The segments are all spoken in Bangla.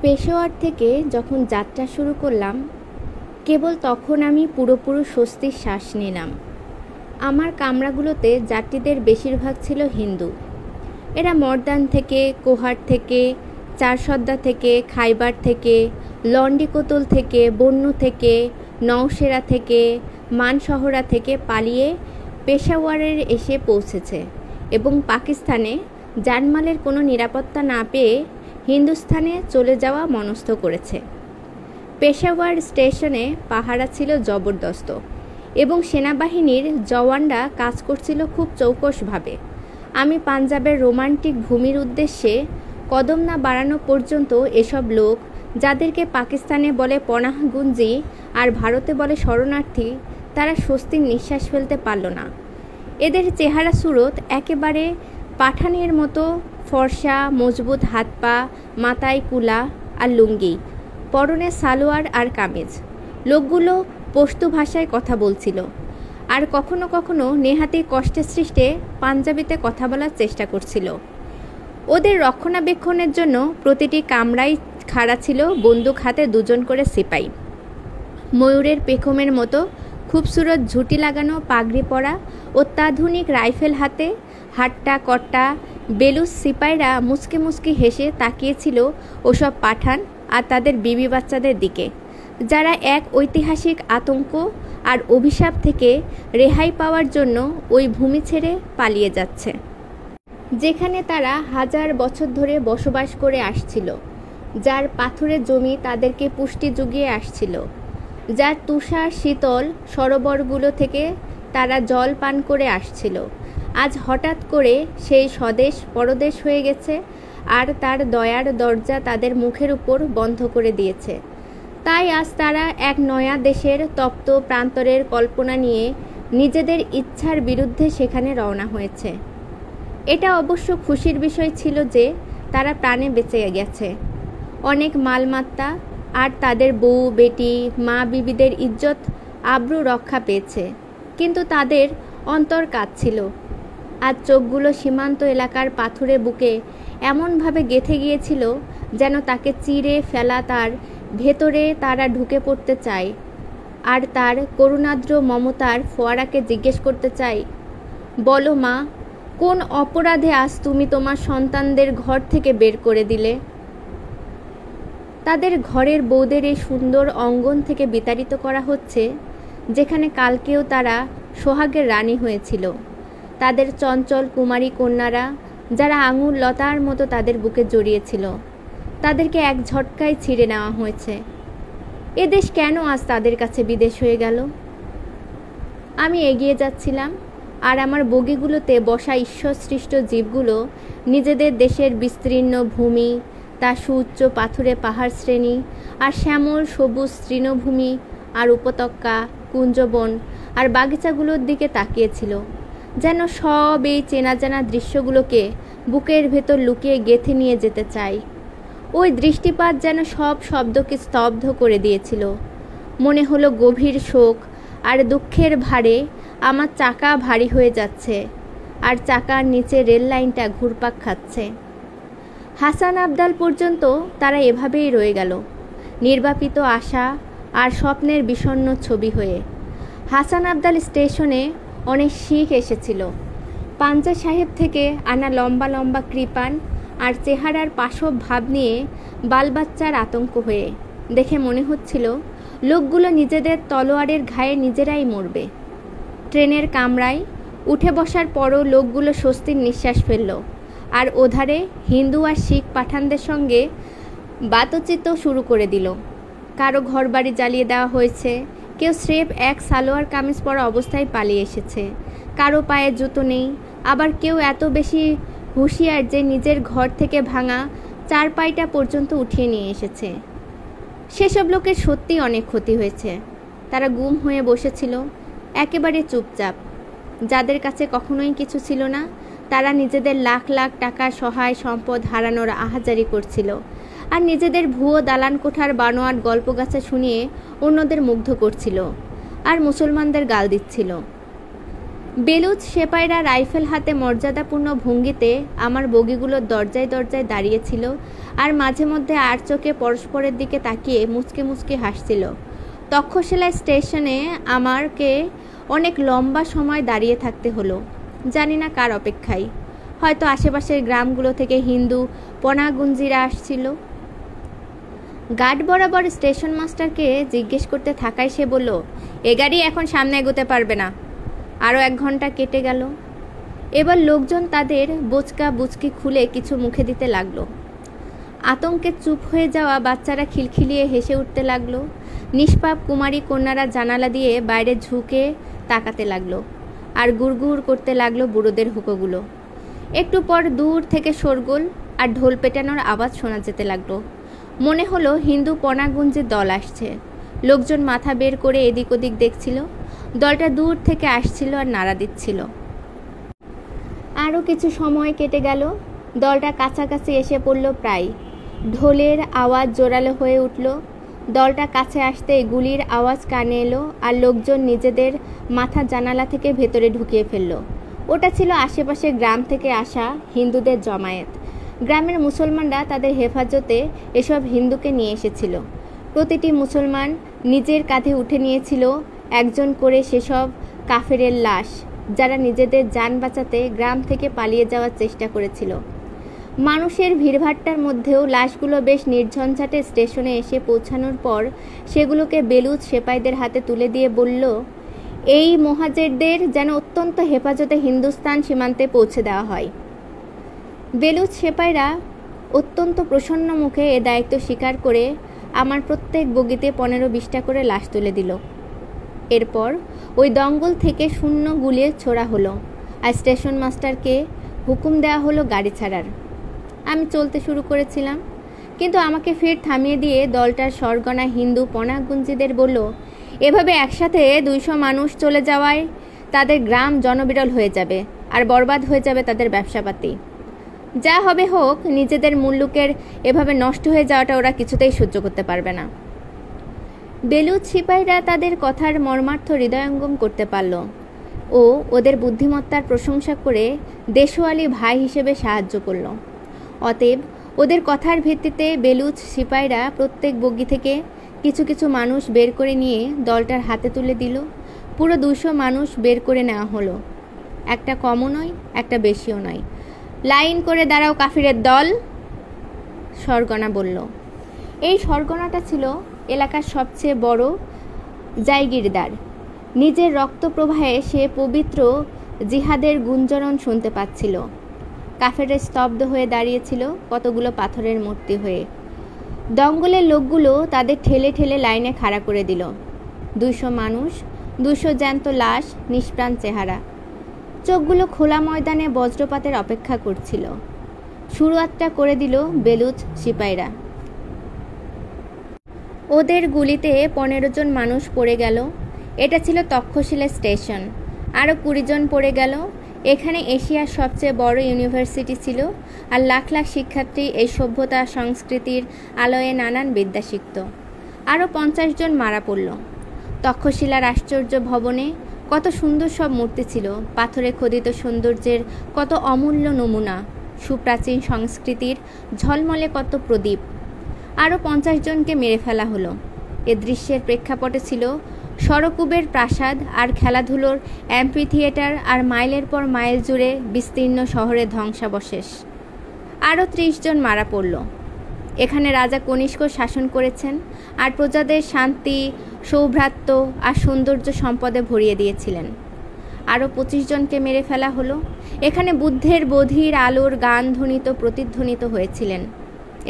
পেশোয়ার থেকে যখন যাত্রা শুরু করলাম, কেবল তখন আমি পুরোপুরি স্বস্তির শ্বাস নিলাম। আমার কামরাগুলোতে যাত্রীদের বেশিরভাগ ছিল হিন্দু। এরা মর্দান থেকে, কোহাট থেকে, চারসদ্দা থেকে, খাইবার থেকে, লন্ডিকোতল থেকে, বন্নু থেকে, নওশেরা থেকে, মানশহরা থেকে পালিয়ে পেশাওয়ারে এসে পৌঁছেছে এবং পাকিস্তানে জানমালের কোনো নিরাপত্তা না পেয়ে হিন্দুস্তানে চলে যাওয়া মনস্থ করেছে। পেশাওয়ার স্টেশনে পাহারা ছিল জবরদস্ত এবং সেনাবাহিনীর জওয়ানরা কাজ করছিল খুব চৌকসভাবে। আমি পাঞ্জাবের রোমান্টিক ভূমির উদ্দেশ্যে কদম না বাড়ানো পর্যন্ত এসব লোক, যাদেরকে পাকিস্তানে বলে পনাহগুঞ্জি আর ভারতে বলে শরণার্থী, তারা স্বস্তির নিঃশ্বাস ফেলতে পারল না। এদের চেহারা সুরত একেবারে পাঠানের মতো ফর্সা, মজবুত হাত পা, মাথায় কুলা আর লুঙ্গি, পরনে সালোয়ার আর কামিজ। লোকগুলো পশতু ভাষায় কথা বলছিল আর কখনো কখনো নেহাতি কষ্টের সৃষ্টে পাঞ্জাবিতে কথা বলার চেষ্টা করছিল। ওদের রক্ষণাবেক্ষণের জন্য প্রতিটি কামরায় খাড়া ছিল বন্দুক হাতে দুজন করে সিপাই। ময়ূরের পেখমের মতো খুবসুরত ঝুঁটি লাগানো পাগড়ি পরা, অত্যাধুনিক রাইফেল হাতে হাট্টা কট্টা বেলুচ সিপাইরা মুচকি মুচকি হেসে তাকিয়েছিল ওসব পাঠান আর তাদের বিবি বাচ্চাদের দিকে, যারা এক ঐতিহাসিক আতঙ্ক আর অভিশাপ থেকে রেহাই পাওয়ার জন্য ওই ভূমি ছেড়ে পালিয়ে যাচ্ছে, যেখানে তারা হাজার বছর ধরে বসবাস করে আসছিল, যার পাথুরে জমি তাদেরকে পুষ্টি জুগিয়ে আসছিল, যার তুষার শীতল সরোবরগুলো থেকে তারা জল পান করে আসছিল। আজ হঠাৎ করে সেই স্বদেশ পরদেশ হয়ে গেছে আর তার দয়ার দরজা তাদের মুখের উপর বন্ধ করে দিয়েছে। তাই আজ তারা এক নয়া দেশের তপ্ত প্রান্তরের কল্পনা নিয়ে নিজেদের ইচ্ছার বিরুদ্ধে সেখানে রওনা হয়েছে। এটা অবশ্য খুশির বিষয় ছিল যে তারা প্রাণে বেঁচে গেছে। অনেক মালমাত্তা আর তাদের বউ বেটি মা বিবিদের ইজ্জত আব্রু রক্ষা পেয়েছে, কিন্তু তাদের অন্তর কাঁদছিল। আজ চোখগুলো সীমান্ত এলাকার পাথুরে বুকে এমনভাবে গেঁথে গিয়েছিল যেন তাকে চিরে ফেলা তার ভেতরে তারা ঢুকে পড়তে চায় আর তার করুণাদ্র মমতার ফোয়ারাকে জিজ্ঞেস করতে চাই, বলো মা, কোন অপরাধে আজ তুমি তোমার সন্তানদের ঘর থেকে বের করে দিলে? তাদের ঘরের বউদের এই সুন্দর অঙ্গন থেকে বিতাড়িত করা হচ্ছে, যেখানে কালকেও তারা সোহাগের রানী হয়েছিল। তাদের চঞ্চল কুমারী কন্যারা, যারা আঙুর লতার মতো তাদের বুকে জড়িয়েছিল, তাদেরকে এক ঝটকায় ছিঁড়ে নেওয়া হয়েছে। এদেশ কেন আজ তাদের কাছে বিদেশ হয়ে গেল? আমি এগিয়ে যাচ্ছিলাম আর আমার বগিগুলোতে বসা ঈশ্বর সৃষ্ট জীবগুলো নিজেদের দেশের বিস্তীর্ণ ভূমি, তা সুউচ্চ পাথুরে পাহাড় শ্রেণী আর শ্যামল সবুজ তৃণভূমি আর উপত্যকা, কুঞ্জবন আর বাগিচাগুলোর দিকে তাকিয়েছিল, যেন সব এই চেনা জানা দৃশ্যগুলোকে বুকের ভেতর লুকিয়ে গেঁথে নিয়ে যেতে চাই। ওই দৃষ্টিপাত যেন সব শব্দকে স্তব্ধ করে দিয়েছিল। মনে হলো গভীর শোক আর দুঃখের ভারে আমার চাকা ভারী হয়ে যাচ্ছে আর চাকার নিচে রেল লাইনটা ঘুরপাক খাচ্ছে। হাসান আবদাল পর্যন্ত তারা এভাবেই রয়ে গেল, নির্বাপিত আশা আর স্বপ্নের বিষণ্ণ ছবি হয়ে। হাসান আবদাল স্টেশনে অনেক শিখ এসেছিল, পাঞ্জা সাহেব থেকে আনা লম্বা লম্বা কৃপান আর চেহারার পাশব ভাব নিয়ে বালবাচ্চার আতঙ্ক হয়ে। দেখে মনে হচ্ছিল লোকগুলো নিজেদের তলোয়ারের ঘায়ে নিজেরাই মরবে। ট্রেনের কামরায় উঠে বসার পরও লোকগুলো স্বস্তির নিঃশ্বাস ফেলল আর ওধারে হিন্দু আর শিখ পাঠানদের সঙ্গে বাতচিত শুরু করে দিল। কারো ঘরবাড়ি জ্বালিয়ে দেওয়া হয়েছে, কেউ স্রেফ এক সালোয়ার কামিজ পরা অবস্থায় পালিয়ে এসেছে, কারো পায়ে জুতো নেই, আবার কেউ এত বেশি হুঁশিয়ার যে নিজের ঘর থেকে ভাঙা চারপাইটা পর্যন্ত উঠিয়ে নিয়ে এসেছে। সেসব লোকের সত্যি অনেক ক্ষতি হয়েছে। তারা গুম হয়ে বসেছিল, একেবারে চুপচাপ। যাদের কাছে কখনোই কিছু ছিল না, তারা নিজেদের লাখ লাখ টাকার সহায় সম্পদ হারানোর আহাজারি করছিল আর নিজেদের ভুয়ো দালান কোঠার বানোয়াট গল্পগাছা শুনিয়ে অন্যদের মুগ্ধ করছিল আর মুসলমানদের গাল দিচ্ছিল। বেলুচ সেপাইরা রাইফেল হাতে মর্যাদাপূর্ণ ভঙ্গিতে আমার বগিগুলোর দরজায় দরজায় দাঁড়িয়েছিল আর মাঝে মধ্যে আর চোখে পরস্পরের দিকে তাকিয়ে মুচকে মুচকে হাসছিল। তক্ষশিলা স্টেশনে আমাকে অনেক লম্বা সময় দাঁড়িয়ে থাকতে হলো, জানি না কার অপেক্ষায়। হয়তো আশেপাশের গ্রামগুলো থেকে হিন্দু পনাগুঞ্জিরা আসছিল। গার্ড বরাবর স্টেশন মাস্টারকে জিজ্ঞেস করতে থাকায় সে বলল, এ গাড়ি এখন সামনে এগোতে পারবে না। আরও 1 ঘন্টা কেটে গেল। এবার লোকজন তাদের বোচকা বুচকি খুলে কিছু মুখে দিতে লাগলো। আতঙ্কে চুপ হয়ে যাওয়া বাচ্চারা খিলখিলিয়ে হেসে উঠতে লাগলো। নিষ্পাপ কুমারী কন্যারা জানালা দিয়ে বাইরে ঝুঁকে তাকাতে লাগলো আর গুড়গুড় করতে লাগলো বুড়োদের হুকোগুলো। একটু পর দূর থেকে শোরগোল আর ঢোল পেটানোর আওয়াজ শোনা যেতে লাগলো। মনে হলো হিন্দু পনাগুঞ্জের দল আসছে। লোকজন মাথা বের করে এদিক ওদিক দেখছিল। দলটা দূর থেকে আসছিল আর নাড়া দিচ্ছিল। আরও কিছু সময় কেটে গেল। দলটা কাছাকাছি এসে পড়ল প্রায়। ঢোলের আওয়াজ জোরালো হয়ে উঠল। দলটা কাছে আসতেই গুলির আওয়াজ কানে এলো আর লোকজন নিজেদের মাথা জানালা থেকে ভেতরে ঢুকিয়ে ফেলল। ওটা ছিল আশেপাশের গ্রাম থেকে আসা হিন্দুদের জমায়েত। গ্রামের মুসলমানরা তাদের হেফাজতে এসব হিন্দুকে নিয়ে এসেছিল। প্রতিটি মুসলমান নিজের কাঁধে উঠে নিয়েছিল একজন করে সেসব কাফেরের লাশ, যারা নিজেদের জান বাঁচাতে গ্রাম থেকে পালিয়ে যাওয়ার চেষ্টা করেছিল। মানুষের ভিড়ভাট্টার মধ্যেও লাশগুলো বেশ নির্ঝঞ্ঝাটে স্টেশনে এসে পৌঁছানোর পর সেগুলোকে বেলুচ সেপাইদের হাতে তুলে দিয়ে বলল, এই মোহাজেরদের যেন অত্যন্ত হেফাজতে হিন্দুস্তান সীমান্তে পৌঁছে দেওয়া হয়। বেলুচ সেপাইরা অত্যন্ত প্রসন্ন মুখে এ দায়িত্ব স্বীকার করে আমার প্রত্যেক বগিতে 15-20টা করে লাশ তুলে দিল। এরপর ওই দঙ্গল থেকে শূন্য গুলি ছোড়া হলো আর স্টেশন মাস্টারকে হুকুম দেওয়া হলো গাড়ি ছাড়ার। আমি চলতে শুরু করেছিলাম, কিন্তু আমাকে ফের থামিয়ে দিয়ে দলটার সরগনা হিন্দু পনাগুঞ্জিদের বলল, এভাবে একসাথে 200 মানুষ চলে যাওয়ায় তাদের গ্রাম জনবিরল হয়ে যাবে আর বরবাদ হয়ে যাবে তাদের ব্যবসাপাতি। যা হবে হোক, নিজেদের মুল্লুকের এভাবে নষ্ট হয়ে যাওয়াটা ওরা কিছুতেই সহ্য করতে পারবে না। বেলুচ সিপাহীরা তাদের কথার মর্মার্থ হৃদয়ঙ্গম করতে পারল ও ওদের বুদ্ধিমত্তার প্রশংসা করে দেশওয়ালি ভাই হিসেবে সাহায্য করল। অতএব ওদের কথার ভিত্তিতে বেলুচ সিপাহীরা প্রত্যেক বগি থেকে কিছু কিছু মানুষ বের করে নিয়ে দলটার হাতে তুলে দিল। পুরো 200 মানুষ বের করে নেওয়া হলো। একটা কমও নয়, একটা বেশিও নয়। লাইন করে দাঁড়াও কাফিরের দল, সরগনা বলল। এই সরগনাটা ছিল এলাকার সবচেয়ে বড় জায়গিরদার। নিজের রক্ত প্রবাহে সে পবিত্র জিহাদের গুঞ্জরণ শুনতে পাচ্ছিল। কাফেরে স্তব্ধ হয়ে দাঁড়িয়েছিল কতগুলো পাথরের মূর্তি হয়ে। দঙ্গলের লোকগুলো তাদের ঠেলে ঠেলে লাইনে খাড়া করে দিল। 200 মানুষ, 200 জ্যান্ত লাশ, নিষ্প্রাণ চেহারা। চোখগুলো খোলা ময়দানে বজ্রপাতের অপেক্ষা করছিল। শুরুয়াতটা করে দিল বেলুচ সিপাহীরা। ওদের গুলিতে 15 জন মানুষ পড়ে গেল। এটা ছিল তক্ষশিলা স্টেশন। আরও 20 জন পড়ে গেল। এখানে এশিয়ার সবচেয়ে বড় ইউনিভার্সিটি ছিল আর লাখ লাখ শিক্ষার্থী এই সভ্যতা সংস্কৃতির আলোয়ে নানান বিদ্যা শিখত। আরও 50 জন মারা পড়ল। তক্ষশিলার আশ্চর্য ভবনে কত সুন্দর সব মূর্তি ছিল, পাথরে খোদিত সৌন্দর্যের কত অমূল্য নমুনা, সুপ্রাচীন সংস্কৃতির ঝলমলে কত প্রদীপ। আরও 50 জনকে মেরে ফেলা হলো। এ দৃশ্যের প্রেক্ষাপটে ছিল সরকুবের প্রাসাদ আর খেলাধুলোর অ্যাম্পি থিয়েটার আর মাইলের পর মাইল জুড়ে বিস্তীর্ণ শহরের ধ্বংসাবশেষ। আরও 30 জন মারা পড়ল। এখানে রাজা কনিষ্ক শাসন করেছেন আর প্রজাদের শান্তি, সৌভ্রাত্য আর সৌন্দর্য সম্পদে ভরিয়ে দিয়েছিলেন। আরও 25 জনকে মেরে ফেলা হলো। এখানে বুদ্ধের বধির আলোর গান ধ্বনিত প্রতিধ্বনিত হয়েছিলেন।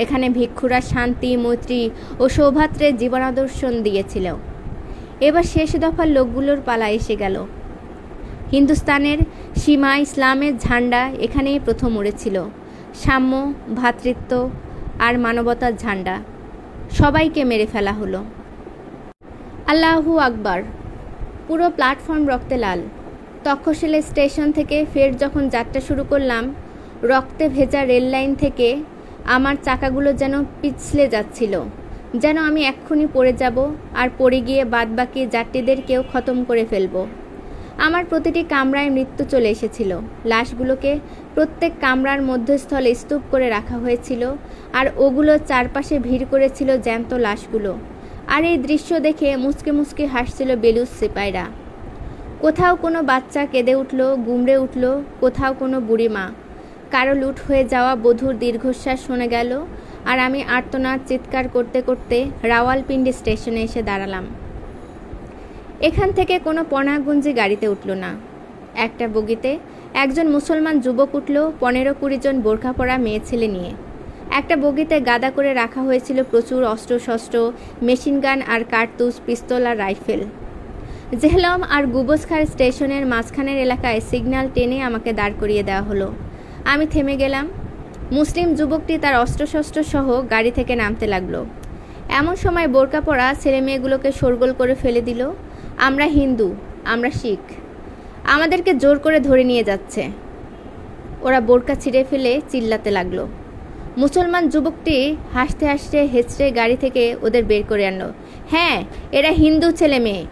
এখানে ভিক্ষুরা শান্তি, মৈত্রী ও সৌভাত্রের জীবনাদর্শন দিয়েছিল। এবার শেষ দফার লোকগুলোর পালা এসে গেল। হিন্দুস্তানের সীমা ইসলামের ঝান্ডা এখানেই প্রথম উড়েছিল। সাম্য, ভ্রাতৃত্ব আর মানবতার ঝান্ডা। সবাইকে মেরে ফেলা হলো। আল্লাহু আকবার। পুরো প্ল্যাটফর্ম রক্তে লাল। তক্ষশিলা স্টেশন থেকে ফের যখন যাত্রা শুরু করলাম, রক্তে ভেজা রেল লাইন থেকে আমার চাকাগুলো যেন পিছলে যাচ্ছিল, যেন আমি এক্ষুনি পড়ে যাব আর পড়ে গিয়ে বাদবাকি যাত্রীদেরকেও খতম করে ফেলব। আমার প্রতিটি কামরায় মৃত্যু চলে এসেছিল। লাশগুলোকে প্রত্যেক কামরার মধ্যস্থলে স্তূপ করে রাখা হয়েছিল, আর ওগুলোর চারপাশে ভিড় করেছিল জ্যান্ত লাশগুলো। আর এই দৃশ্য দেখে মুচকে মুচকে হাসছিল বেলুচ সিপাইরা। কোথাও কোনো বাচ্চা কেঁদে উঠল, গুমড়ে উঠল, কোথাও কোনো বুড়ি মা। কারো লুট হয়ে যাওয়া বধূর দীর্ঘশ্বাস শোনা গেল, আর আমি আর্তনাদ চিৎকার করতে করতে রাওয়ালপিন্ডি স্টেশনে এসে দাঁড়ালাম। এখান থেকে কোনো পনাগুঞ্জি গাড়িতে উঠল না। একটা বগিতে একজন মুসলমান যুবক উঠল 15-20 জন বোরখা পরা মেয়ে ছেলে নিয়ে। একটা বগিতে গাদা করে রাখা হয়েছিল প্রচুর অস্ত্রশস্ত্র, মেশিনগান আর কার্তুজ, পিস্তল আর রাইফেল। জেহলম আর গুবসখার স্টেশনের মাঝখানের এলাকায় সিগন্যাল টেনে আমাকে দাঁড় করিয়ে দেওয়া হলো। আমি থেমে গেলাম। মুসলিম যুবকটি তার অস্ত্রশস্ত্র সহ গাড়ি থেকে নামতে লাগলো। এমন সময় বোরকা পরা ছেলে মেয়েগুলোকে শোরগোল করে ফেলে দিল, আমরা হিন্দু, আমরা শিখ, আমাদেরকে জোর করে ধরে নিয়ে যাচ্ছে। ওরা বোরকা ছিঁড়ে ফেলে চিল্লাতে লাগলো। মুসলমান যুবকটি হাসতে হাসতে হেঁচড়ে গাড়ি থেকে ওদের বের করে আনলো। হ্যাঁ, এরা হিন্দু ছেলে মেয়ে।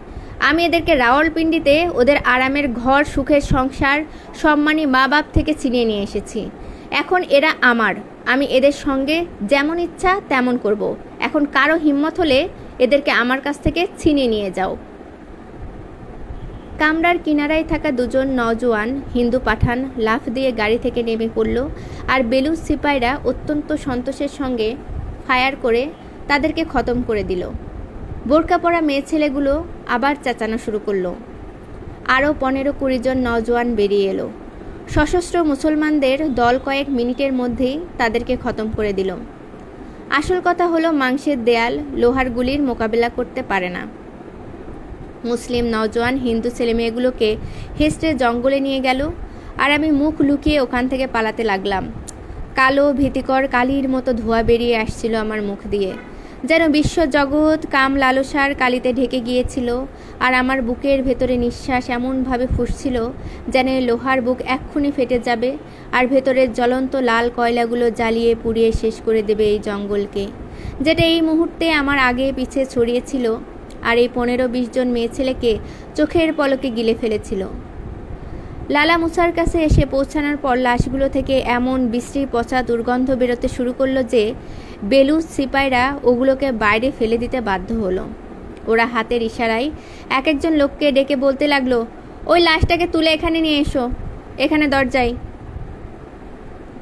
আমি এদেরকে রাওয়ালপিন্ডিতে ওদের আরামের ঘর, সুখের সংসার, সম্মানী মা বাপ থেকে ছিনিয়ে নিয়ে এসেছি। এখন এরা আমার, আমি এদের সঙ্গে যেমন ইচ্ছা তেমন করব। এখন কারো হিম্মত হলে এদেরকে আমার কাছ থেকে ছিনিয়ে নিয়ে যাও। কামরার কিনারায় থাকা দুজন নওজোয়ান হিন্দু পাঠান লাফ দিয়ে গাড়ি থেকে নেমে পড়ল, আর বেলুচ সিপাইরা অত্যন্ত সন্তোষের সঙ্গে ফায়ার করে তাদেরকে খতম করে দিল। বোরকা পরা মেয়ে ছেলেগুলো আবার চেঁচানো শুরু করলো। আরও 15-20 জন নওজোয়ান বেরিয়ে এলো। সশস্ত্র মুসলমানদের দল কয়েক মিনিটের মধ্যেই তাদেরকে খতম করে দিল। আসল কথা হলো, মাংসের দেয়াল লোহার গুলির মোকাবেলা করতে পারে না। মুসলিম নওজোয়ান হিন্দু ছেলেমেয়েগুলোকে হেঁচড়ে জঙ্গলে নিয়ে গেল, আর আমি মুখ লুকিয়ে ওখান থেকে পালাতে লাগলাম। কালো ভীতিকর কালির মতো ধোঁয়া বেরিয়ে আসছিল আমার মুখ দিয়ে, যেন বিশ্বজগৎ কাম লালসার কালিতে ঢেকে গিয়েছিল। আর আমার বুকের ভেতরে নিঃশ্বাস এমনভাবে ফুঁসছিল যেন লোহার বুক এক্ষুনি ফেটে যাবে, আর ভেতরের জ্বলন্ত লাল কয়লাগুলো জ্বালিয়ে পুড়িয়ে শেষ করে দেবে এই জঙ্গলকে, যেটা এই মুহূর্তে আমার আগে পিছে ছড়িয়েছিল আর এই 15-20 জন মেয়ে ছেলেকে চোখের পলকে গিলে ফেলেছিল। লালা মুসার কাছে এসে পৌঁছানোর পর লাশগুলো থেকে এমন বিশ্রী পচা দুর্গন্ধ বেরোতে শুরু করলো যে বেলুচ সিপাইরা ওগুলোকে বাইরে ফেলে দিতে বাধ্য হলো। ওরা হাতের ইশারায় এক একজন লোককে ডেকে বলতে লাগলো, ওই লাশটাকে তুলে এখানে নিয়ে এসো, এখানে দরজায়।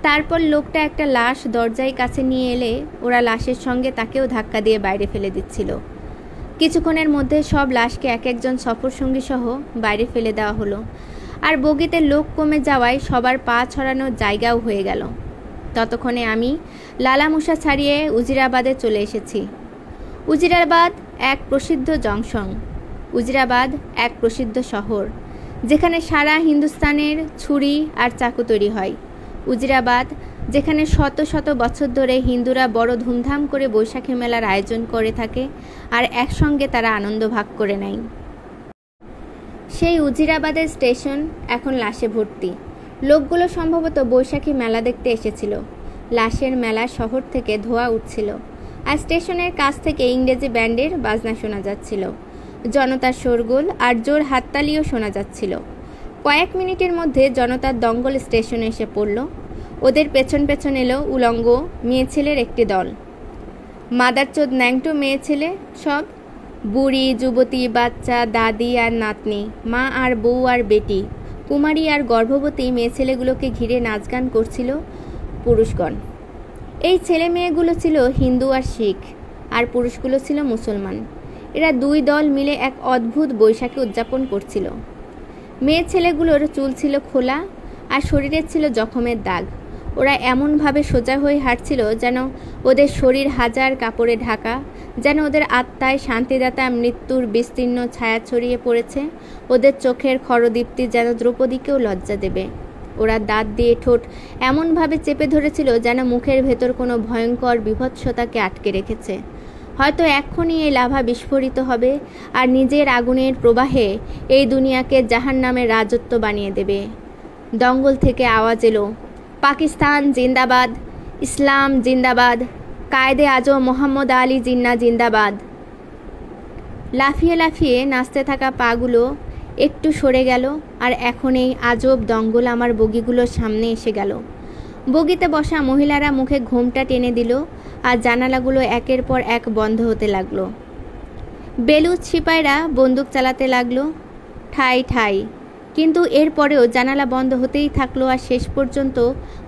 তারপর লোকটা একটা লাশ দরজায় কাছে নিয়ে এলে ওরা লাশের সঙ্গে তাকেও ধাক্কা দিয়ে বাইরে ফেলে দিচ্ছিল। কিছুক্ষণের মধ্যে সব লাশকে এক একজন সফরসঙ্গী সহ বাইরে ফেলে দেওয়া হলো, আর বগিতে লোক কমে যাওয়ায় সবার পা ছড়ানোর জায়গাও হয়ে গেল। ততক্ষণে আমি লালা মুসা ছাড়িয়ে উজিরাবাদে চলে এসেছি। উজিরাবাদ এক প্রসিদ্ধ জংশন, উজিরাবাদ এক প্রসিদ্ধ শহর, যেখানে সারা হিন্দুস্তানের ছুরি আর চাকু তৈরি হয়। উজিরাবাদ যেখানে শত শত বছর ধরে হিন্দুরা বড় ধুমধাম করে বৈশাখী মেলার আয়োজন করে থাকে, আর একসঙ্গে তারা আনন্দ ভাগ করে নেয়। সেই উজিরাবাদের স্টেশন এখন লাশে ভর্তি। লোকগুলো সম্ভবত বৈশাখী মেলা দেখতে এসেছিল। লাশের মেলা শহর থেকে ধোঁয়া উঠছিল, আর স্টেশনের কাছ থেকে ইংরেজি ব্যান্ডের বাজনা শোনা যাচ্ছিল। জনতার শোরগোল আর জোর হাততালিও শোনা যাচ্ছিল। কয়েক মিনিটের মধ্যে জনতার দঙ্গল স্টেশনে এসে পড়ল। ওদের পেছন পেছন এলো উলঙ্গ মেয়ে ছেলের একটি দল। মাদারচোদ ন্যাংটো মেয়ে ছেলে সব, বুড়ি, যুবতী, বাচ্চা, দাদি আর নাতনি, মা আর বউ আর বেটি, কুমারী আর গর্ভবতী মেয়ে ছেলেগুলোকে ঘিরে নাচ গান করছিল পুরুষগণ। এই ছেলে মেয়েগুলো ছিল হিন্দু আর শিখ, আর পুরুষগুলো ছিল মুসলমান। এরা দুই দল মিলে এক অদ্ভুত বৈশাখী উদযাপন করছিল। মেয়ে ছেলেগুলোর চুল ছিল খোলা, আর শরীরে ছিল জখমের দাগ। ওরা এমনভাবে সোজা হয়ে হাঁটছিল যেন ওদের শরীর হাজার কাপড়ে ঢাকা, যেন ওদের আত্মায় শান্তিদাতা মৃত্যুর বিস্তীর্ণ ছায়া ছড়িয়ে পড়েছে। ওদের চোখের খরদীপ্তি যেন দ্রৌপদীকেও লজ্জা দেবে। ওরা দাঁত দিয়ে ঠোঁট এমনভাবে চেপে ধরেছিল যেন মুখের ভেতর কোনো ভয়ঙ্কর বিভৎসতাকে আটকে রেখেছে। হয়তো এক্ষুনি এই লাভা বিস্ফোরিত হবে আর নিজের আগুনের প্রবাহে এই দুনিয়াকে জাহান্নামের রাজত্ব বানিয়ে দেবে। দঙ্গল থেকে আওয়াজ এলো, পাকিস্তান জিন্দাবাদ, ইসলাম জিন্দাবাদ, কায়েদে আজম মোহাম্মদ আলী জিন্না জিন্দাবাদ। লাফিয়ে লাফিয়ে নাচতে থাকা পাগুলো একটু সরে গেল, আর এখন এই আজব দঙ্গল আমার বগিগুলোর সামনে এসে গেল। বগিতে বসা মহিলারা মুখে ঘোমটা টেনে দিল, আর জানালাগুলো একের পর এক বন্ধ হতে লাগলো। বেলুচ সিপাইরা বন্দুক চালাতে লাগলো ঠাই ঠাই, কিন্তু এরপরেও জানালা বন্ধ হতেই থাকলো, আর শেষ পর্যন্ত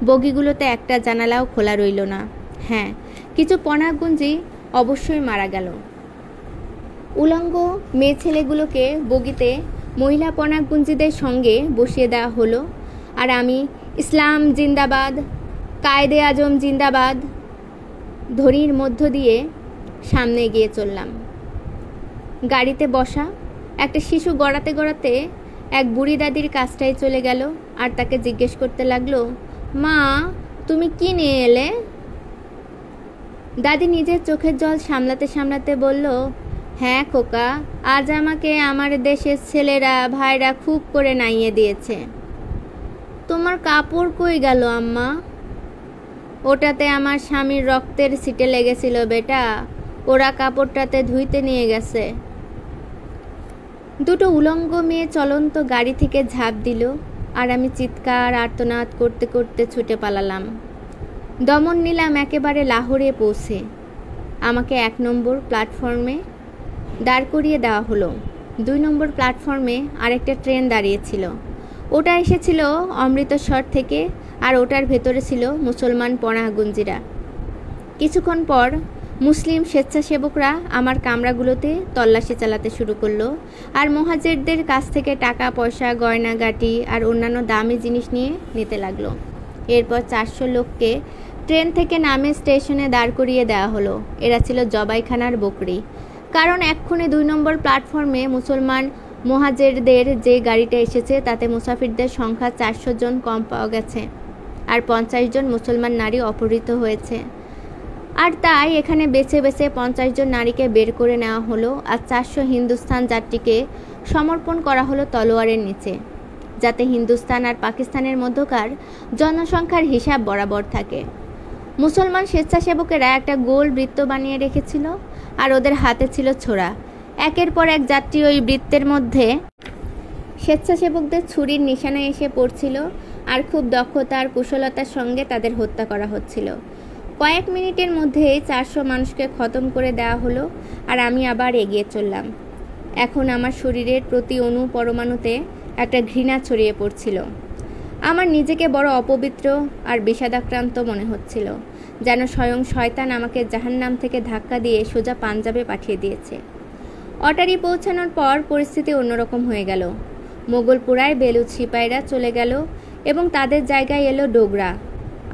বগিগুলোতে একটা জানালাও খোলা রইল না। হ্যাঁ, কিছু পনাগুঞ্জি অবশ্যই মারা গেল। উলঙ্গ মেয়ে ছেলেগুলোকে বগিতে মহিলা পনাগুঞ্জিদের সঙ্গে বসিয়ে দেওয়া হলো, আর আমি ইসলাম জিন্দাবাদ, কায়েদে আজম জিন্দাবাদ ধ্বনির মধ্য দিয়ে সামনে এগিয়ে চললাম। গাড়িতে বসা একটা শিশু গড়াতে গড়াতে এক বুড়ি দাদির কাছটায় চলে গেল, আর তাকে জিজ্ঞেস করতে লাগলো, মা তুমি কি নিয়ে এলে? দাদি নিজের চোখের জল সামলাতে সামলাতে বলল, হ্যাঁ খোকা, আজ আমাকে আমার দেশের ছেলেরা ভাইরা খুব করে নাইয়ে দিয়েছে। তোমার কাপড় কই গেল আম্মা? ওটাতে আমার স্বামীর রক্তের ছিটে লেগেছিল বেটা, ওরা কাপড়টাতে ধুইতে নিয়ে গেছে। দুটো উলঙ্গ মেয়ে চলন্ত গাড়ি থেকে ঝাঁপ দিল, আর আমি চিৎকার আর্তনাদ করতে করতে ছুটে পালালাম। দমন নিলাম একেবারে লাহোরে পৌঁছে। আমাকে 1 নম্বর প্ল্যাটফর্মে দাঁড় করিয়ে দেওয়া হলো। 2 নম্বর প্ল্যাটফর্মে আরেকটা ট্রেন দাঁড়িয়েছিল। ওটা এসেছিল অমৃতসর থেকে, আর ওটার ভেতরে ছিল মুসলমান পনাগুঞ্জিরা। কিছুক্ষণ পর মুসলিম স্বেচ্ছাসেবকরা আমার কামরাগুলোতে তল্লাশি চালাতে শুরু করলো, আর মুহাজিরদের কাছ থেকে টাকা পয়সা, গয়নাগাটি আর অন্যান্য দামি জিনিস নিয়ে নিতে লাগলো। এরপর 400 লোককে ট্রেন থেকে নামে স্টেশনে দাঁড় করিয়ে দেওয়া হলো। এরা ছিল জবাইখানার বকরি, কারণ এক্ষুনি 2 নম্বর প্ল্যাটফর্মে মুসলমান মুহাজিরদের যে গাড়িটা এসেছে তাতে মুসাফিরদের সংখ্যা 400 জন কম পাওয়া গেছে, আর 50 জন মুসলমান নারী অপহৃত হয়েছে। আর তাই এখানে বেছে বেছে 50 জন নারীকে বের করে নেওয়া হলো, আর 400 হিন্দুস্তান যাত্রীকে সমর্পণ করা হলো তলোয়ারের নিচে, যাতে হিন্দুস্তান আর পাকিস্তানের মধ্যকার জনসংখ্যার হিসাব বরাবর থাকে। মুসলমান স্বেচ্ছাসেবকেরা একটা গোল বৃত্ত বানিয়ে রেখেছিল, আর ওদের হাতে ছিল ছোরা। একের পর এক যাত্রী ওই বৃত্তের মধ্যে স্বেচ্ছাসেবকদের ছুরির নিশানা এসে পড়ছিল, আর খুব দক্ষতা আর কুশলতার সঙ্গে তাদের হত্যা করা হচ্ছিল। কয়েক মিনিটের মধ্যেই 400 মানুষকে খতম করে দেওয়া হলো, আর আমি আবার এগিয়ে চললাম। এখন আমার শরীরের প্রতি অণু পরমাণুতে একটা ঘৃণা ছড়িয়ে পড়ছিল। আমার নিজেকে বড় অপবিত্র আর বিষাদাক্রান্ত মনে হচ্ছিল, যেন স্বয়ং শয়তান আমাকে জাহান্নাম থেকে ধাক্কা দিয়ে সোজা পাঞ্জাবে পাঠিয়ে দিয়েছে। অটারি পৌঁছানোর পর পরিস্থিতি অন্যরকম হয়ে গেল। মোগলপুরায় বেলুচ সিপাইরা চলে গেল, এবং তাদের জায়গায় এলো ডোগরা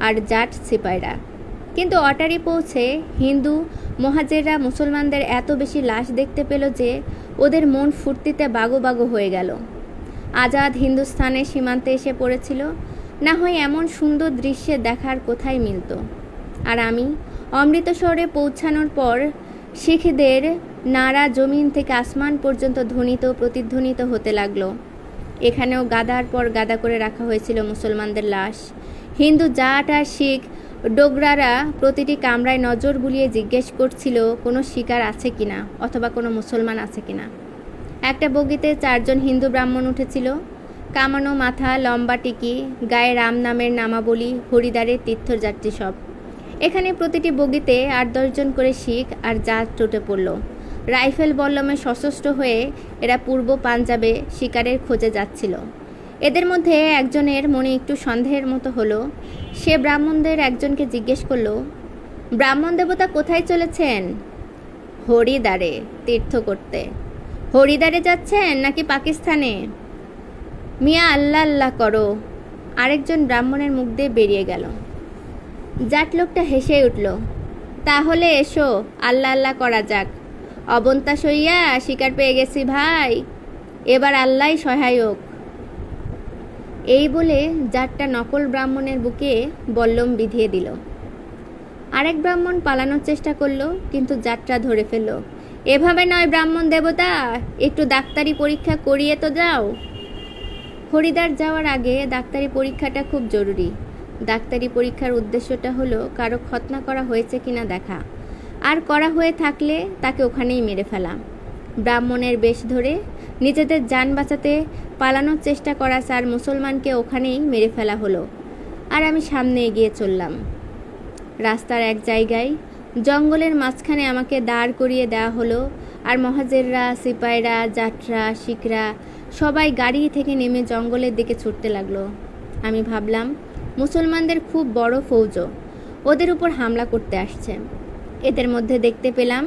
আর জাট সিপাইরা। কিন্তু অটারি পৌঁছে হিন্দু মুহাজিররা মুসলমানদের এত বেশি লাশ দেখতে পেল যে ওদের মন ফুর্তিতে বাগো বাগো হয়ে গেল। আজাদ হিন্দুস্তানের সীমান্তে এসে পড়েছিল, না হয় এমন সুন্দর দৃশ্যে দেখার কোথায় মিলত। আর আমি অমৃতসরে পৌঁছানোর পর শিখদের নারা জমিন থেকে আসমান পর্যন্ত ধ্বনিত প্রতিধ্বনিত হতে লাগলো। এখানেও গাদার পর গাদা করে রাখা হয়েছিল মুসলমানদের লাশ। হিন্দু জাট আর শিখ ডোগরারা প্রতিটি কামরায় নজর বুলিয়ে জিজ্ঞেস করছিল কোনো শিকার আছে কিনা, অথবা কোনো মুসলমান আছে কিনা। একটা বগিতে 4 জন হিন্দু ব্রাহ্মণ উঠেছিল, কামানো মাথা, লম্বা টিকি, গায়ে রাম নামের নামাবলী, হরিদ্বারের তীর্থযাত্রী সব। এখানে প্রতিটি বগিতে 8-10 জন করে শিখ আর জাট উঠে পড়ল। রাইফেল বল্লমে সশস্ত্র হয়ে এরা পূর্ব পাঞ্জাবে শিকারের খোঁজে যাচ্ছিল। এদের মধ্যে একজনের মনে একটু সন্দেহের মতো হলো। সে ব্রাহ্মণদের একজনকে জিজ্ঞেস করল, ব্রাহ্মণ দেবতা কোথায় চলেছেন? হরিদ্বারে তীর্থ করতে। হরিদ্বারে যাচ্ছেন নাকি পাকিস্তানে? মিয়া আল্লাহ আল্লাহ করো। আরেকজন ব্রাহ্মণের মুখ দিয়ে বেরিয়ে গেল। জাট লোকটা হেসে উঠল, তাহলে এসো আল্লাহ আল্লাহ করা যাক। অবন্তাস হইয়া শিকার পেয়ে গেছি ভাই, এবার আল্লাহই সহায়ক। এই বলে জাটটা নকল ব্রাহ্মণের বুকে বল্লম বিধিয়ে দিল। আরেক ব্রাহ্মণ পালানোর চেষ্টা করলো, কিন্তু জাটটা ধরে ফেলল। এভাবে নয় ব্রাহ্মণ দেবতা, একটু ডাক্তারি পরীক্ষা করিয়ে তো যাও। হরিদ্বার যাওয়ার আগে ডাক্তারি পরীক্ষাটা খুব জরুরি। ডাক্তারি পরীক্ষার উদ্দেশ্যটা হলো কারো খতনা করা হয়েছে কিনা দেখা, আর করা হয়ে থাকলে তাকে ওখানেই মেরে ফেলা। ব্রাহ্মণের বেশ ধরে নিজেদের যান বাঁচাতে পালানোর চেষ্টা করা 4 মুসলমানকে ওখানেই মেরে ফেলা হলো। আর আমি সামনে এগিয়ে চললাম। রাস্তার এক জায়গায় জঙ্গলের মাঝখানে আমাকে দাঁড় করিয়ে দেওয়া হলো, আর মহাজেররা, সিপাইরা, যাত্রা, শিখরা সবাই গাড়ি থেকে নেমে জঙ্গলের দিকে ছুটতে লাগলো। আমি ভাবলাম মুসলমানদের খুব বড় ফৌজ ওদের উপর হামলা করতে আসছে। এদের মধ্যে দেখতে পেলাম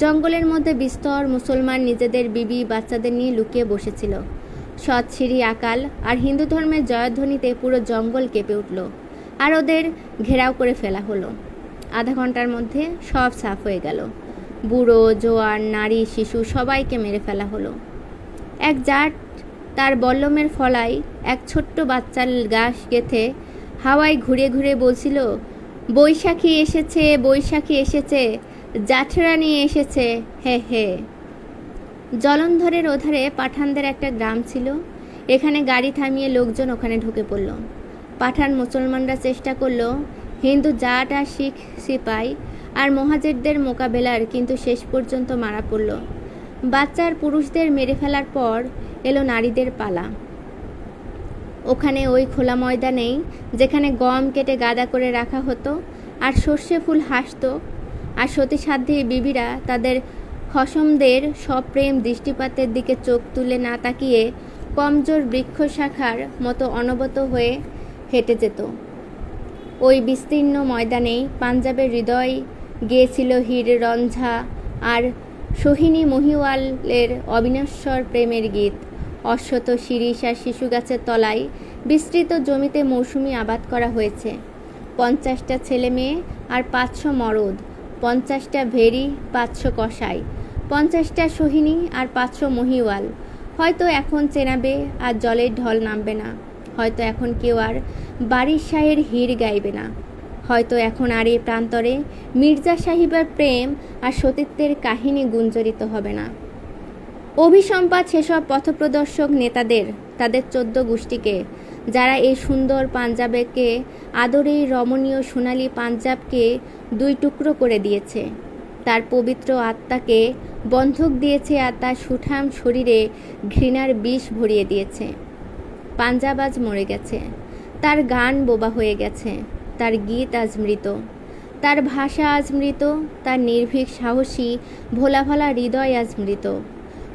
জঙ্গলের মধ্যে বিস্তর মুসলমান নিজেদের বিবি বাচ্চাদের নিয়ে লুকিয়ে বসেছিল। সৎ সিঁড়ি আকাল আর হিন্দু ধর্মের জয়ধ্বনিতে পুরো জঙ্গল কেঁপে উঠল, আর ওদের ঘেরাও করে ফেলা হলো। আধা ঘন্টার মধ্যে সব সাফ হয়ে গেল। বুড়ো, জোয়ান, নারী, শিশু সবাইকে মেরে ফেলা হলো। এক জাট তার বল্লমের ফলায় এক ছোট্ট বাচ্চার গাছ গেঁথে হাওয়ায় ঘুরে ঘুরে বলছিল, বৈশাখী এসেছে, বৈশাখী এসেছে, জাঠরা নিয়ে এসেছে, হে হে। জলন্ধরের ওধারে পাঠানদের একটা গ্রাম ছিল। এখানে গাড়ি থামিয়ে লোকজন ওখানে ঢুকে পড়ল। পাঠান মুসলমানরা চেষ্টা করলো হিন্দু জাট আর শিখ সিপাই আর মহাজেরদের মোকাবেলার, কিন্তু শেষ পর্যন্ত মারা পড়ল। বাচ্চার পুরুষদের মেরে ফেলার পর এলো নারীদের পালা। ওখানে ওই খোলা ময়দানেই যেখানে গম কেটে গাদা করে রাখা হতো আর সর্ষে ফুল হাসত, আর সতীসাধ্যী বিবিরা তাদের খসমদের সপ্রেম দৃষ্টিপাতের দিকে চোখ তুলে না তাকিয়ে কমজোর বৃক্ষ শাখার মতো অনবত হয়ে হেঁটে যেত। ওই বিস্তীর্ণ ময়দানেই পাঞ্জাবের হৃদয় গেয়েছিল হীর রঞ্ঝা আর সোহিনী মহিওয়ালের অবিনশ্বর প্রেমের গীত। অশ্বত শিরিষ আর শিশু গাছের তলায় বিস্তৃত জমিতে মৌসুমি আবাদ করা হয়েছে। 50টা ছেলে মেয়ে আর 500 মরদ, 50টা ভেরি, 500 কসাই, 50টা সোহিনী আর 500 মহিওয়াল। হয়তো এখন চেনাবে আর জলের ঢল নামবে না। হয়তো এখন কেউ আর বাড়ির শাহের হীর গাইবে না। হয়তো এখন আর এই প্রান্তরে মির্জা সাহিবের প্রেম আর সতীত্বের কাহিনী গুঞ্জরিত হবে না। অভিসম্পাত সেসব পথপ্রদর্শক নেতাদের, তাদের 14 গোষ্ঠীকে, যারা এই সুন্দর পাঞ্জাবকে, আদরেই রমণীয় সোনালি পাঞ্জাবকে 2 টুকরো করে দিয়েছে, তার পবিত্র আত্মাকে বন্ধক দিয়েছে আর তার সুঠাম শরীরে ঘৃণার বিষ ভরিয়ে দিয়েছে। পাঞ্জাব আজ মরে গেছে, তার গান বোবা হয়ে গেছে, তার গীত আজ মৃত, তার ভাষা আজ মৃত, তার নির্ভীক সাহসী ভোলা ভোলা হৃদয় আজ মৃত।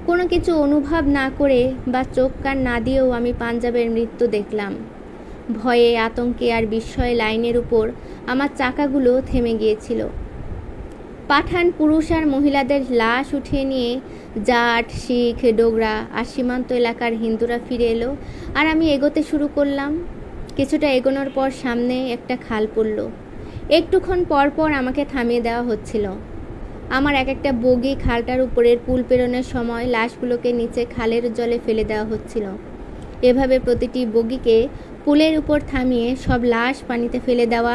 কোনো কিছু অনুভব না করে বা চোখ কান না দিয়েও আমি পাঞ্জাবের মৃত্যু দেখলাম। ভয়ে, আতঙ্কে আর বিস্ময়ে লাইনের উপর আমার চাকাগুলো থেমে গিয়েছিল। পাঠান পুরুষ আর মহিলাদের লাশ উঠিয়ে নিয়ে জাট, শিখ, ডোগরা আর সীমান্ত এলাকার হিন্দুরা ফিরে এলো, আর আমি এগোতে শুরু করলাম। কিছুটা এগোনোর পর সামনে একটা খাল পড়ল। একটুক্ষণ পর পর আমাকে থামিয়ে দেওয়া হচ্ছিল। আমার এক একটা বগি খালটার উপরের পুল পেরোনোর সময় লাশগুলোকে নিচে খালের জলে ফেলে দেওয়া হচ্ছিল। এভাবে প্রতিটি বগিকে পুলের উপর থামিয়ে সব লাশ পানিতে ফেলে দেওয়া।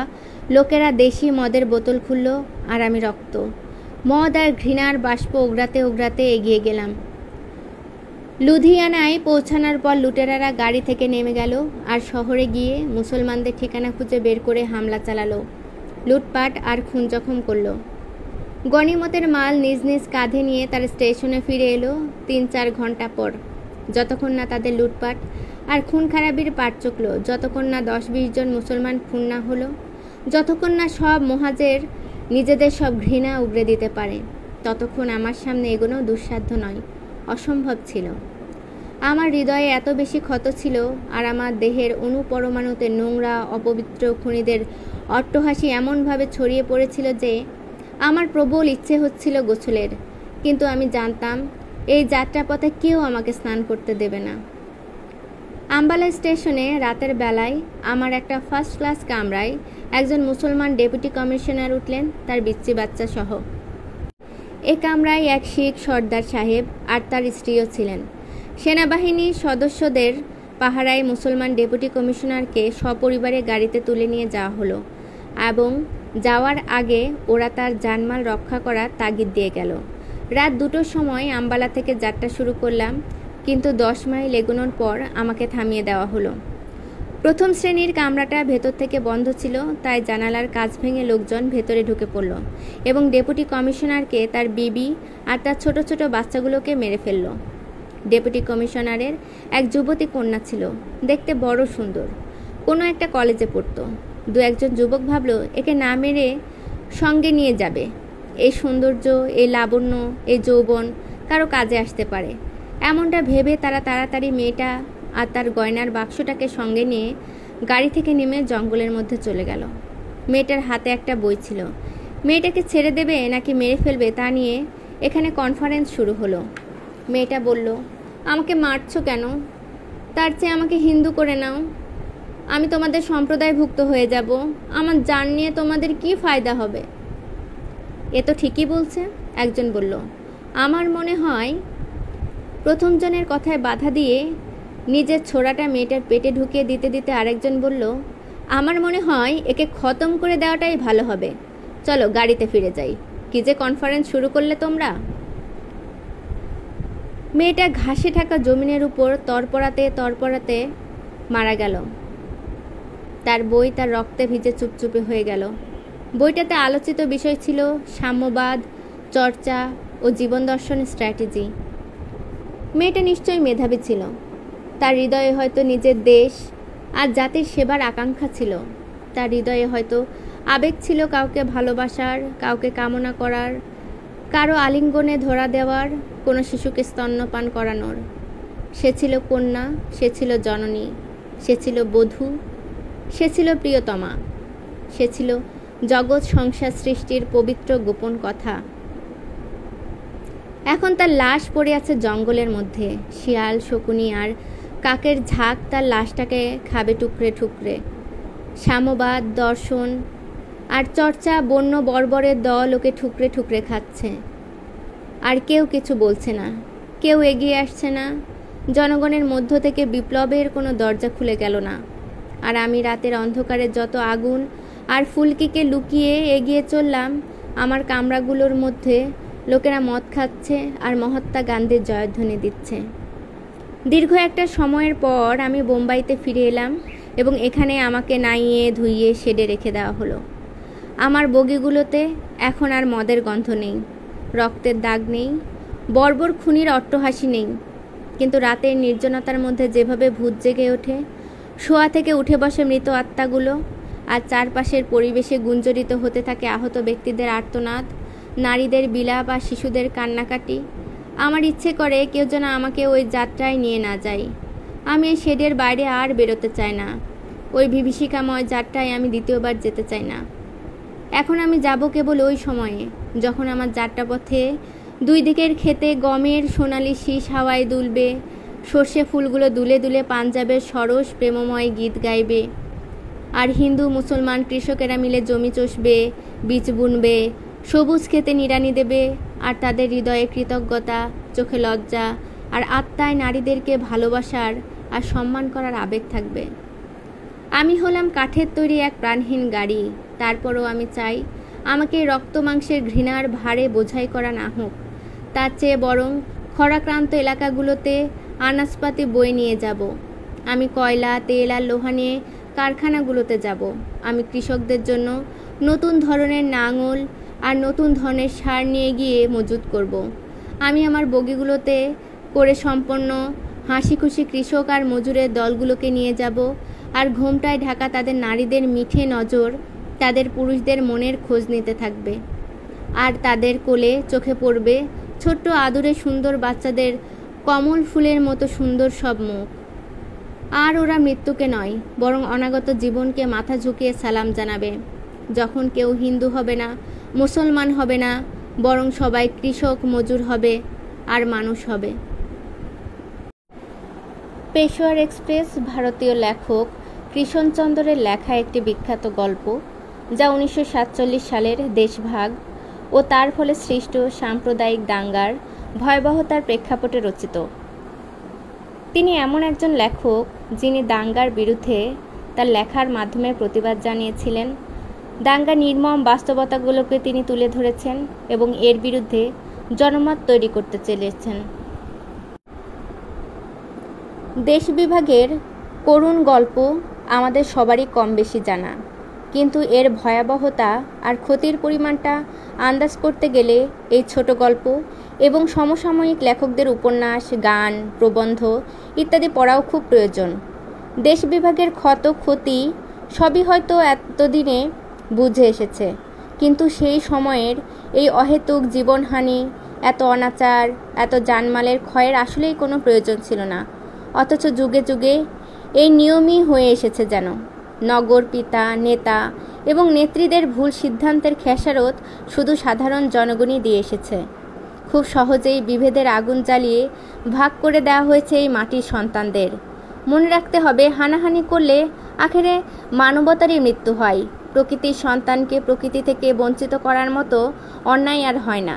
লোকেরা দেশি মদের বোতল খুলল, আর আমি রক্ত, মদ আর ঘৃণার বাষ্প ওগড়াতে ওগড়াতে এগিয়ে গেলাম। লুধিয়ানায় পৌঁছানোর পর লুটেরারা গাড়ি থেকে নেমে গেল আর শহরে গিয়ে মুসলমানদের ঠিকানা খুঁজে বের করে হামলা চালালো, লুটপাট আর খুন জখম করলো। গনিমতের মাল নিজ নিজ কাঁধে নিয়ে তার স্টেশনে ফিরে এলো 3-4 ঘন্টা পর। যতক্ষণ না তাদের লুটপাট আর খুন খারাপির পাট চুকল, যতক্ষণ না 10-20 জন মুসলমান খুন না হলো, যতক্ষণ না সব মহাজের নিজেদের সব ঘৃণা উগড়ে দিতে পারে, ততক্ষণ আমার সামনে এগোনো দুঃসাধ্য নয়, অসম্ভব ছিল। আমার হৃদয়ে এত বেশি ক্ষত ছিল আর আমার দেহের অনুপরমাণুতে নোংরা অপবিত্র খুনিদের অট্টহাসি এমনভাবে ছড়িয়ে পড়েছিল যে আমার প্রবল ইচ্ছে হচ্ছিল গোসলের, কিন্তু আমি জানতাম এই যাত্রাপথে কেউ আমাকে স্নান করতে দেবে না। আম্বালা স্টেশনে রাতের বেলায় আমার একটা ফার্স্ট ক্লাস কামরায় একজন মুসলমান ডেপুটি কমিশনার উঠলেন, তার বিচ্ছি বাচ্চা সহ। এ কামরায় এক শিখ সর্দার সাহেব আর তার স্ত্রীও ছিলেন। সেনাবাহিনীর সদস্যদের পাহারায় মুসলমান ডেপুটি কমিশনারকে সপরিবারে গাড়িতে তুলে নিয়ে যাওয়া হলো এবং যাওয়ার আগে ওরা তার জানমাল রক্ষা করার তাগিদ দিয়ে গেল। রাত 2টোর সময় আম্বালা থেকে যাত্রা শুরু করলাম, কিন্তু 10 মাইল এগোনোর পর আমাকে থামিয়ে দেওয়া হলো। প্রথম শ্রেণীর কামরাটা ভেতর থেকে বন্ধ ছিল, তাই জানালার কাঁচ ভেঙে লোকজন ভেতরে ঢুকে পড়ল এবং ডেপুটি কমিশনারকে, তার বিবি আর তার ছোট ছোট বাচ্চাগুলোকে মেরে ফেলল। ডেপুটি কমিশনারের এক যুবতী কন্যা ছিল, দেখতে বড় সুন্দর, কোনো একটা কলেজে পড়তো। দু একজন যুবক ভাবল একে না মেরে সঙ্গে নিয়ে যাবে, এই সৌন্দর্য, এই লাবণ্য, এই যৌবন কারো কাজে আসতে পারে। এমনটা ভেবে তারা তাড়াতাড়ি মেয়েটা আর তার গয়নার বাক্সটাকে সঙ্গে নিয়ে গাড়ি থেকে নেমে জঙ্গলের মধ্যে চলে গেল। মেয়েটার হাতে একটা বই ছিল। মেয়েটাকে ছেড়ে দেবে নাকি মেরে ফেলবে তা নিয়ে এখানে কনফারেন্স শুরু হলো। মেয়েটা বলল, আমাকে মারছো কেন? তার চেয়ে আমাকে হিন্দু করে নাও, আমি তোমাদের সম্প্রদায়ভুক্ত হয়ে যাব। আমার জান নিয়ে তোমাদের কি ফায়দা হবে? এ তো ঠিকই বলছে, একজন বলল। আমার মনে হয়, প্রথম জনের কথায় বাধা দিয়ে নিজের ছোড়াটা মেয়েটার পেটে ঢুকিয়ে দিতে দিতে আরেকজন বলল, আমার মনে হয় একে খতম করে দেওয়াটাই ভালো হবে। চলো গাড়িতে ফিরে যাই। কি যে কনফারেন্স শুরু করলে তোমরা? মেয়েটা ঘাসে ঢাকা জমিনের উপর তরপড়াতে তরপড়াতে মারা গেল। তার বই তার রক্তে ভিজে চুপচুপে হয়ে গেল। বইটাতে আলোচিত বিষয় ছিল সাম্যবাদ, চর্চা ও জীবন দর্শন স্ট্র্যাটেজি। মেয়েটা নিশ্চয়ই মেধাবী ছিল। তার হৃদয়ে হয়তো নিজের দেশ আর জাতির সেবার আকাঙ্ক্ষা ছিল। তার হৃদয়ে হয়তো আবেগ ছিল কাউকে ভালোবাসার, কাউকে কামনা করার, কারো আলিঙ্গনে ধরা দেওয়ার, কোনো শিশুকে স্তন্যপান করানোর। সে ছিল কন্যা, সে ছিল জননী, সে ছিল বধূ, সে ছিল প্রিয়তমা, সে ছিল জগৎ সংসার সৃষ্টির পবিত্র গোপন কথা। এখন তার লাশ পড়ে আছে জঙ্গলের মধ্যে। শিয়াল, শকুনি আর কাকের ঝাঁক তার লাশটাকে খাবে টুকরে টুকরে। সাম্যবাদ, দর্শন আর চর্চা বন্য বর্বরের দল ওকে ঠুকরে ঠুকরে খাচ্ছে। আর কেউ কিছু বলছে না, কেউ এগিয়ে আসছে না। জনগণের মধ্য থেকে বিপ্লবের কোনো দরজা খুলে গেল না। আর আমি রাতের অন্ধকারে যত আগুন আর ফুলকিকে লুকিয়ে এগিয়ে চললাম, আমার কামরাগুলোর মধ্যে লোকেরা মদ খাচ্ছে আর মহাত্মা গান্ধীর জয়ধ্বনি দিচ্ছে। দীর্ঘ একটা সময়ের পর আমি বোম্বাইতে ফিরে এলাম এবং এখানে আমাকে নাইয়ে ধুইয়ে শেডে রেখে দেওয়া হলো। আমার বগিগুলোতে এখন আর মদের গন্ধ নেই, রক্তের দাগ নেই, বর্বর খুনির অট্টহাসি নেই। কিন্তু রাতের নির্জনতার মধ্যে যেভাবে ভূত জেগে ওঠে, শোয়া থেকে উঠে বসে মৃত আত্মাগুলো, আর চারপাশের পরিবেশে গুঞ্জরিত হতে থাকে আহত ব্যক্তিদের আর্তনাদ, নারীদের বিলাপ আর শিশুদের কান্নাকাটি, আমার ইচ্ছে করে কেউ যেন আমাকে ওই যাত্রায় নিয়ে না যায়। আমি এই শেডের বাইরে আর বেরোতে চাই না। ওই বিভীষিকাময় যাত্রায় আমি দ্বিতীয়বার যেতে চাই না। এখন আমি যাব কেবল ওই সময়ে যখন আমার যাত্রাপথে দুই দিকের ক্ষেতে গমের সোনালি শীষ হাওয়ায় দুলবে, সর্ষে ফুলগুলো দুলে দুলে পাঞ্জাবের সরস প্রেমময় গীত গাইবে, আর হিন্দু মুসলমান কৃষকেরা মিলে জমি চষবে, বীজ বুনবে, সবুজ খেতে নিড়ানি দেবে, আর তাদের হৃদয়ে কৃতজ্ঞতা, চোখে লজ্জা আর আত্মায় নারীদেরকে ভালোবাসার আর সম্মান করার আবেগ থাকবে। আমি হলাম কাঠের তৈরি এক প্রাণহীন গাড়ি। তারপরও আমি চাই আমাকে রক্ত মাংসের ঘৃণার ভারে বোঝাই করা না হোক। তার চেয়ে বরং খরাক্রান্ত এলাকাগুলোতে আনাজপাতি বয়ে নিয়ে যাব। আমি কয়লা, তেল আর লোহা নিয়ে কারখানাগুলোতে যাব। আমি কৃষকদের জন্য নতুন ধরনের নাঙল আর নতুন ধরনের সার নিয়ে গিয়ে মজুত করব। আমি আমার বগিগুলোতে করে সম্পন্ন হাসি খুশি কৃষক আর মজুরের দলগুলোকে নিয়ে যাব, আর ঘোমটায় ঢাকা তাদের নারীদের মিঠে নজর তাদের পুরুষদের মনের খোঁজ নিতে থাকবে। আর তাদের কোলে চোখে পড়বে ছোট্ট আদুরে সুন্দর বাচ্চাদের কমল ফুলের মতো সুন্দর সব মুখ। আর ওরা মৃত্যুকে নয়, বরং অনাগত জীবনকে মাথা ঝুঁকিয়ে সালাম জানাবে। যখন কেউ হিন্দু হবে না, মুসলমান হবে না, বরং সবাই কৃষক, মজুর হবে আর মানুষ হবে। পেশোয়ার এক্সপ্রেস ভারতীয় লেখক কৃষ্ণচন্দ্রের লেখা একটি বিখ্যাত গল্প, যা 1947 সালের দেশভাগ ও তার ফলে সৃষ্ট সাম্প্রদায়িক দাঙ্গার ভয়াবহতার প্রেক্ষাপটে রচিত। তিনি এমন একজন লেখক যিনি দাঙ্গার বিরুদ্ধে তার লেখার মাধ্যমে প্রতিবাদ জানিয়েছিলেন। দাঙ্গা নির্মম বাস্তবতাগুলোকে তিনি তুলে ধরেছেন এবং এর বিরুদ্ধে জনমত তৈরি করতে চেয়েছেন। দেশ বিভাগের করুণ গল্প আমাদের সবারই কম বেশি জানা, কিন্তু এর ভয়াবহতা আর ক্ষতির পরিমাণটা আন্দাজ করতে গেলে এই ছোট গল্প এবং সমসাময়িক লেখকদের উপন্যাস, গান, প্রবন্ধ ইত্যাদি পড়াও খুব প্রয়োজন। দেশ বিভাগের ক্ষতি সবই হয়তো এতদিনে বুঝে এসেছে, কিন্তু সেই সময়ের এই অহেতুক জীবনহানি, এত অনাচার, এত জানমালের ক্ষয়ের আসলেই কোনো প্রয়োজন ছিল না। অথচ যুগে যুগে এই নিয়মই হয়ে এসেছে যেন। নগর পিতা, নেতা এবং নেত্রীদের ভুল সিদ্ধান্তের খেসারত শুধু সাধারণ জনগণই দিয়ে এসেছে। খুব সহজেই বিভেদের আগুন জ্বালিয়ে ভাগ করে দেওয়া হয়েছে এই মাটির সন্তানদের। মনে রাখতে হবে, হানাহানি করলে আখেরে মানবতারই মৃত্যু হয়। প্রকৃতির সন্তানকে প্রকৃতি থেকে বঞ্চিত করার মতো অন্যায় আর হয় না।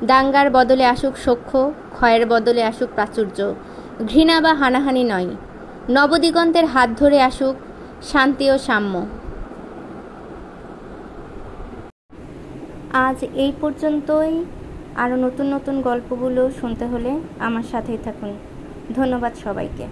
দাঙ্গার বদলে আসুক সখ্য, ক্ষয়ের বদলে আসুক প্রাচুর্য, ঘৃণা বা হানাহানি নয়। নবদিগন্তের হাত ধরে আসুক শান্তি ও সাম্য। আজ এই পর্যন্তই। আরও নতুন নতুন গল্পগুলো শুনতে হলে আমার সাথেই থাকুন। ধন্যবাদ সবাইকে।